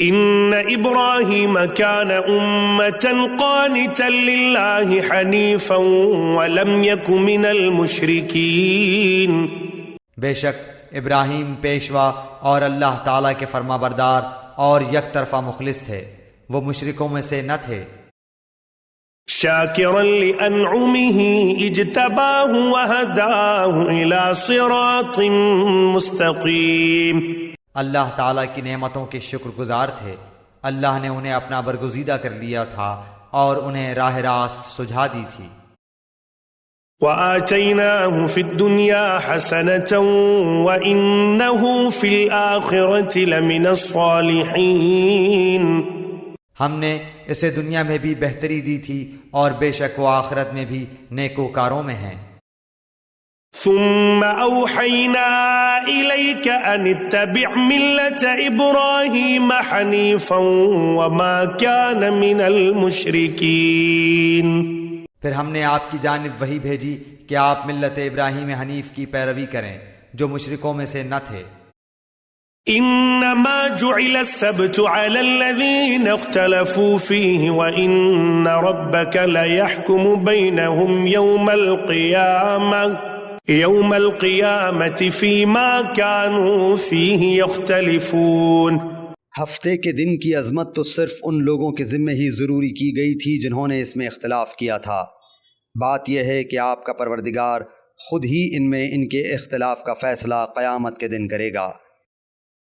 إن إبراهيم كان أمة قانتا لله حنيفا ولم يك من المشركين. بے شک ابراہیم پیشوا اور اللہ تعالیٰ کے فرما بردار اور یک طرفہ مخلص تھے، وہ مشرکوں میں سے نہ تھے۔ شاكرا لأنعمه اجتباه وهداه إلى صراط مستقيم. اللہ تعالیٰ کی نعمتوں کے شکر گزار تھے، اللہ نے انہیں اپنا برگزیدہ کر لیا تھا اور انہیں راہ راست سجھا دی تھی۔ وآتيناه في الدنيا حسنة وإنه في الآخرة لمن الصالحين. ہم نے اسے دنیا میں بھی بہتری دی تھی اور بے شک وہ آخرت میں بھی نیکوکاروں میں ہیں۔ ثم أوحينا إليك أن اتبع ملة إبراهيم حنيفا وما كان من المشركين. پھر ہم نے آپ کی جانب وحی بھیجی کہ آپ ملت ابراہیم حنیف کی پیروی کریں جو مشرکوں میں سے نہ تھے۔ انما جعل السبت على الذين اختلفوا فيه وان ربك ليحكم بينهم يوم القيامة فيما كانوا فيه يختلفون. ہفتے کے دن کی عظمت تو صرف ان لوگوں کے ذمہ ہی ضروری کی گئی تھی جنہوں نے اس میں اختلاف کیا تھا۔ بات یہ ہے کہ آپ کا پروردگار خود ہی ان میں ان کے اختلاف کا فیصلہ قیامت کے دن کرے گا۔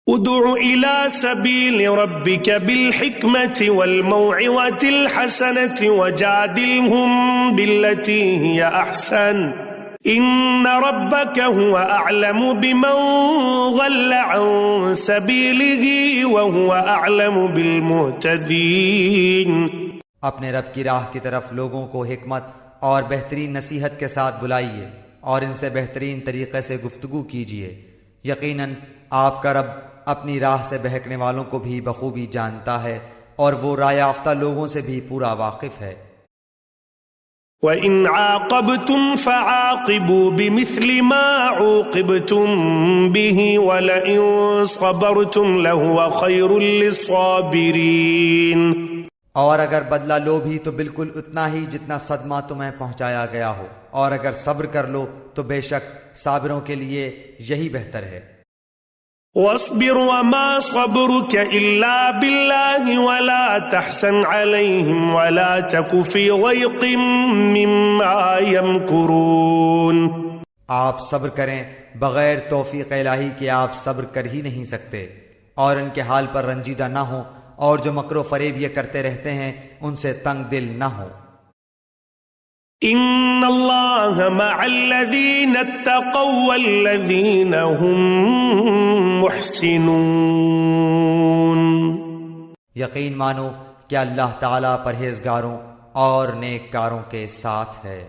ادع الى سبيل ربك بالحكمة والموعظة الحسنة وجادلهم بالتي هي احسن ان ربك هو اعلم بمن ضل عن سبيله وهو اعلم بالمهتدين. اپنے رب کی راہ کی طرف لوگوں کو حکمت اور بہترین نصیحت کے ساتھ بلائیے اور ان سے بہترین طریقے سے گفتگو کیجیے، یقیناً آپ کا رب اپنی راہ سے بہکنے والوں کو بھی بخوبی جانتا ہے اور وہ رائے یافتہ لوگوں سے بھی پورا واقف ہے۔ وَإِنْ عَاقَبْتُمْ فَعَاقِبُوا بِمِثْلِ مَا عُوقِبْتُمْ بِهِ وَلَئِنْ صَبَرْتُمْ لَهُوَ خَيْرٌ لِلصَّابِرِينَ. اور اگر بدلہ لو بھی تو بالکل اتنا ہی جتنا صدمہ تمہیں پہنچایا گیا ہو، اور اگر صبر کر لو تو بے شک صابروں کے لیے یہی بہتر ہے۔ وَاصْبِرْ وَمَا صَبْرُكَ إِلَّا بِاللَّهِ وَلَا تَحْزَنْ عَلَيْهِمْ وَلَا تَكُ فِي ضَيْقٍ مِّمَّا يَمْكُرُونَ. آپ صبر کریں بغیر توفیق الہی کے آپ صبر کر ہی نہیں سکتے، اور ان کے حال پر رنجیدہ نہ ہوں، اور جو مکر و فریب یہ کرتے رہتے ہیں ان سے تنگ دل نہ ہو۔ ان اللہ مع الذین اتقوا والذین هم محسنون. یقین مانو کہ اللہ تعالیٰ پرہیزگاروں اور نیک کاروں کے ساتھ ہے۔